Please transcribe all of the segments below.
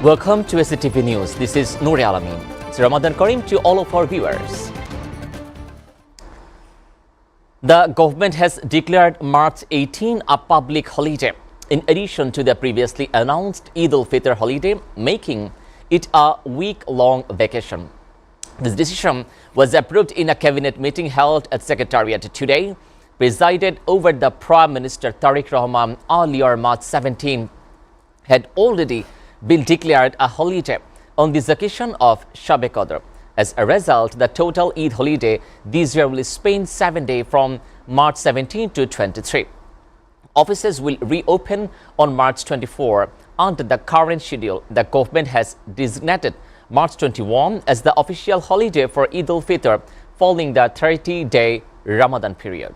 Welcome to SATV News. This is Noor Alamin. It's Ramadan Kareem to all of our viewers. The government has declared March 18 a public holiday, in addition to the previously announced Eid al-Fitr holiday, making it a week-long vacation. This decision was approved in a cabinet meeting held at Secretariat today, presided over the Prime Minister Tariq Rahman. Earlier, March 17 had already been declared a holiday on this occasion of Shab-e-Qadr. As a result, the total Eid holiday this year will span 7 days from March 17 to 23. Offices will reopen on March 24. Under the current schedule, the government has designated March 21 as the official holiday for Eid al-Fitr following the 30-day Ramadan period.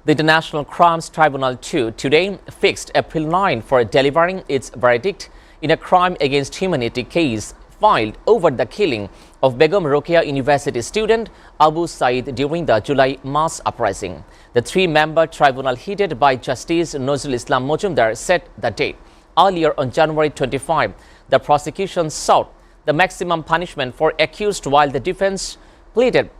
The International Crimes Tribunal 2 today fixed April 9 for delivering its verdict in a crime against humanity case filed over the killing of Begum Rokeya University student Abu Said during the July mass uprising. The three-member tribunal headed by Justice Nazrul Islam Mojumdar set the date. Earlier on January 25, the prosecution sought the maximum punishment for accused while the defense pleaded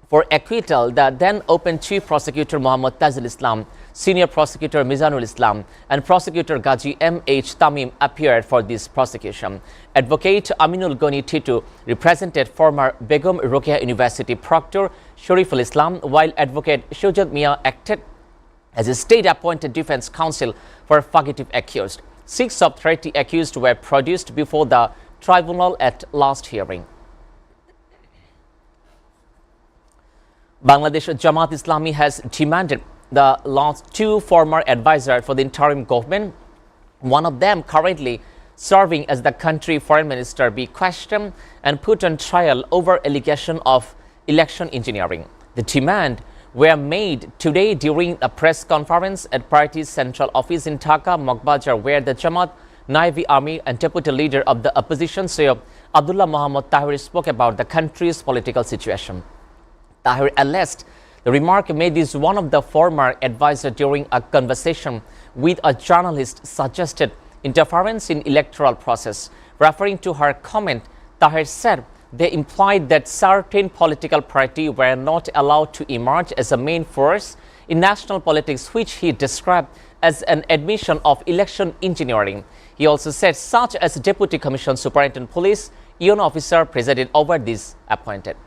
for acquittal. The then open chief prosecutor Muhammad Tajul Islam, senior prosecutor Mizanul Islam, and prosecutor Gaji M.H. Tamim appeared for this prosecution. Advocate Aminul Goni Titu represented former Begum Rokeya University proctor Shariful Islam, while advocate Shujat Mia acted as a state-appointed defense counsel for fugitive accused. 6 of 30 accused were produced before the tribunal at last hearing. Bangladesh Jamaat Islami has demanded the last 2 former advisors for the interim government, one of them currently serving as the country foreign minister, be questioned and put on trial over allegation of election engineering. The demand were made today during a press conference at party's central office in Dhaka, Mokbajar, where the Jamaat Naibi Army and deputy leader of the opposition, Syed Abdullah Muhammad Tahir, spoke about the country's political situation. Tahir alleged the remark made is one of the former advisors during a conversation with a journalist suggested interference in electoral process. Referring to her comment, Tahir said they implied that certain political parties were not allowed to emerge as a main force in national politics, which he described as an admission of election engineering. He also said such as Deputy Commission Superintendent Police, UN officer presided over this appointed.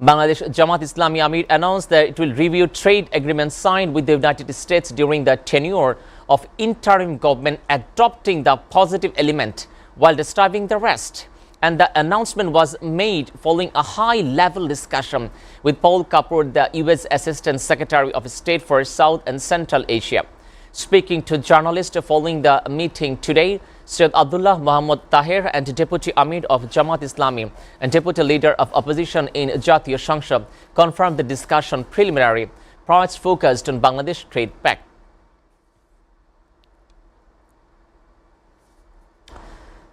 Bangladesh Jamaat Islami Amir announced that it will review trade agreements signed with the United States during the tenure of interim government, adopting the positive element while describing the rest. And the announcement was made following a high-level discussion with Paul Kapoor, the U.S. Assistant Secretary of State for South and Central Asia. Speaking to journalists following the meeting today, Syed Abdullah Muhammad Tahir and Deputy Amir of Jamaat Islami and Deputy Leader of Opposition in Jatiya Sangsad confirmed the discussion preliminary points focused on Bangladesh trade pact.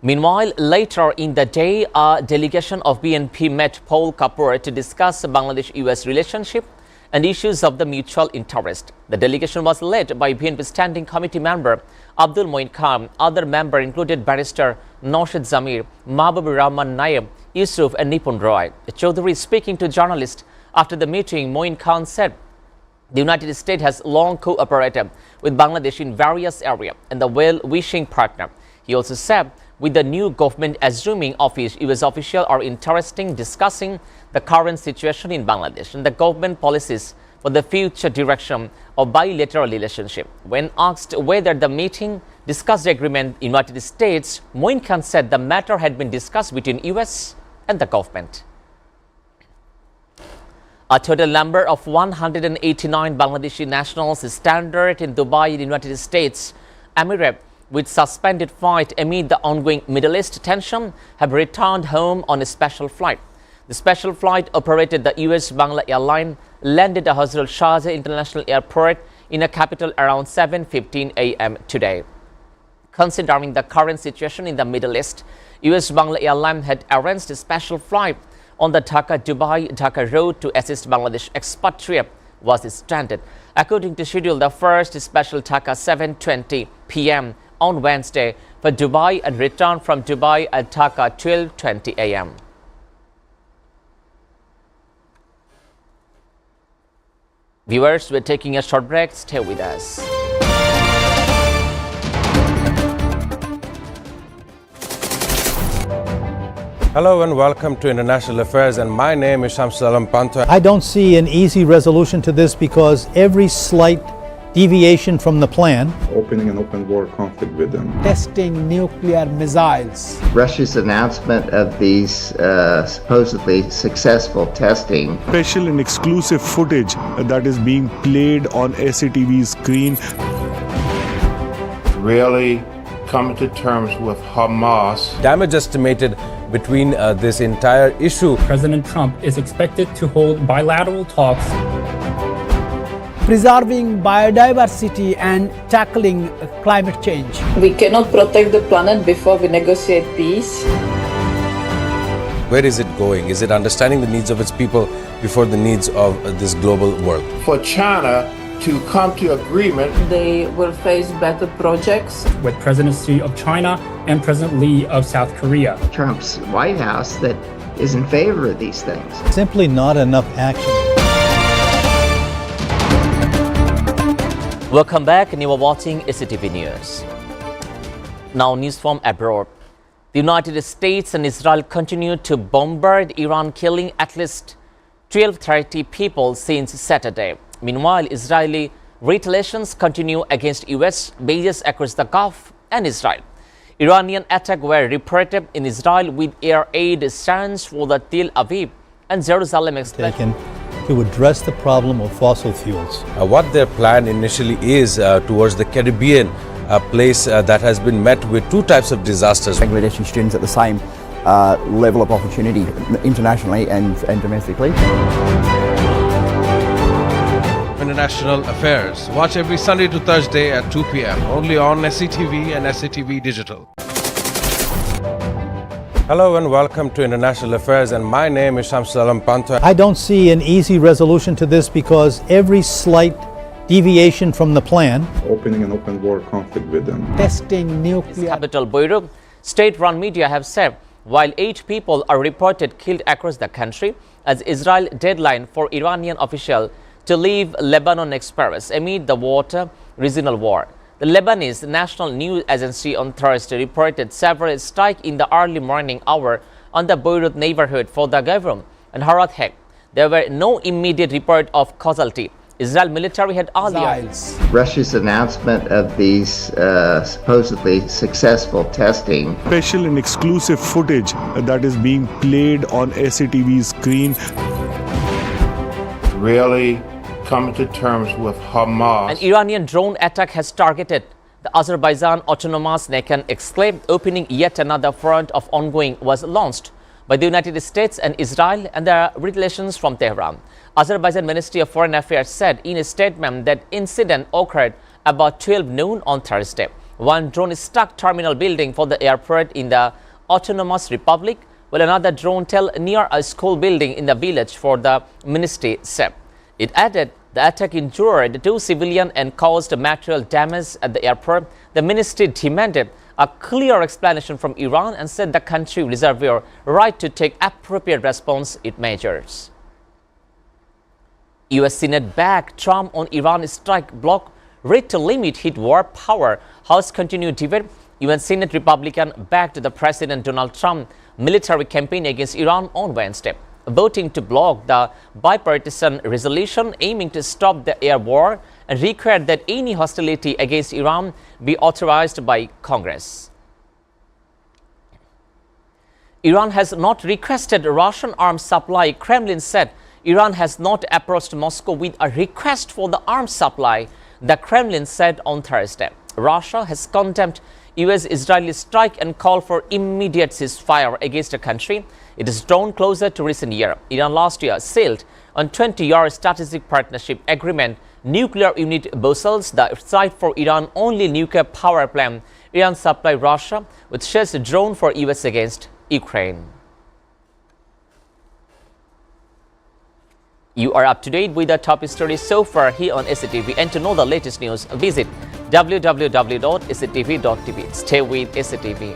Meanwhile, later in the day, a delegation of BNP met Paul Kapoor to discuss Bangladesh-US relationship and issues of the mutual interest. The delegation was led by BNP Standing Committee member Abdul Moin Khan. Other members included Barrister Naushad Zamir, Mahbub Rahman Naib, Yusuf and Nipun Roy. Chaudhary, speaking to journalists after the meeting, Moin Khan said the United States has long cooperated with Bangladesh in various areas and the well-wishing partner. He also said with the new government assuming office, U.S. officials are interested in discussing the current situation in Bangladesh and the government policies for the future direction of bilateral relationship. When asked whether the meeting discussed the agreement in the United States, Moin Khan said the matter had been discussed between U.S. and the government. A total number of 189 Bangladeshi nationals stranded in Dubai in the United States Emirate with suspended flight amid the ongoing Middle East tension have returned home on a special flight. The special flight operated the US Bangla airline landed at Hazrat Shahjahan International Airport in the capital around 7:15 a.m. today. Considering the current situation in the Middle East, US Bangla airline had arranged a special flight on the Dhaka-Dubai-Dhaka road to assist Bangladesh expatriates was stranded. According to schedule, the first special Dhaka 7:20 p.m. on Wednesday for Dubai and return from Dubai at Dhaka 12:20 a.m. Viewers, we're taking a short break. Stay with us. Hello and welcome to International Affairs, and my name is Shamsul Alam Panto. I don't see an easy resolution to this because every slight deviation from the plan, opening an open war conflict with them, testing nuclear missiles, Russia's announcement of these supposedly successful testing, special and exclusive footage that is being played on SATV screen, really coming to terms with Hamas. Damage estimated between this entire issue. President Trump is expected to hold bilateral talks. preserving biodiversity and tackling climate change. We cannot protect the planet before we negotiate peace. Where is it going? Is it understanding the needs of its people before the needs of this global world? For China to come to agreement, They will face better projects. With President Xi of China and President Lee of South Korea. Trump's White House that is in favor of these things. simply not enough action. Welcome back, and you are watching SATV News. Now, news from abroad. The United States and Israel continue to bombard Iran, killing at least 1,230 people since Saturday. Meanwhile, Israeli retaliations continue against U.S. bases across the Gulf and Israel. Iranian attacks were reported in Israel with air aid sirens for the Tel Aviv and Jerusalem explained. Taken to address the problem of fossil fuels. What their plan initially is towards the Caribbean, a place that has been met with two types of disasters. Bangladeshi students at the same level of opportunity internationally and domestically. International Affairs. Watch every Sunday to Thursday at 2 p.m. only on SATV and SATV Digital. Hello and welcome to International Affairs, and my name is Shamsul Alam Panto. I don't see an easy resolution to this because every slight deviation from the plan, opening an open war conflict with them, Testing nuclear. Capital Beirut, state-run media have said, while 8 people are reported killed across the country, as Israel deadline for Iranian official to leave Lebanon expires amid the regional war. The Lebanese National News Agency on Thursday reported several strikes in the early morning hour on the Beirut neighborhood for the Gavron and Harat Hek. There were no immediate report of causality. Israel military had earlier. Russia's announcement of these supposedly successful testing, special and exclusive footage that is being played on SATV screen, really coming to terms with Hamas. An Iranian drone attack has targeted the Azerbaijan Autonomous Nation exclaimed, opening yet another front of ongoing was launched by the United States and Israel and their retaliations from Tehran. Azerbaijan Ministry of Foreign Affairs said in a statement that incident occurred about 12 noon on Thursday. One drone struck terminal building for the airport in the Autonomous Republic, while another drone fell near a school building in the village, for the ministry said. It added the attack injured 2 civilians and caused material damage at the airport. The ministry demanded a clear explanation from Iran and said the country reserves their right to take appropriate response it measures. U.S. Senate backed Trump on Iran strike bloc read to limit hit war power. House continued debate. U.S. Senate Republican backed the President Donald Trump military campaign against Iran on Wednesday, voting to block the bipartisan resolution aiming to stop the air war and required that any hostility against Iran be authorized by Congress. Iran has not requested Russian arms supply. Kremlin said Iran has not approached Moscow with a request for the arms supply, the Kremlin said on Thursday. Russia has condemned U.S.-Israeli strike and called for immediate ceasefire against the country. It is drawn closer to recent year. Iran last year sailed on 20-year strategic partnership agreement. Nuclear unit Brussels, the site for Iran only nuclear power plant. Iran supplied Russia with shells drone for U.S. against Ukraine. You are up to date with the top stories so far here on SATV, and to know the latest news, visit www.satv.tv. Stay with SATV.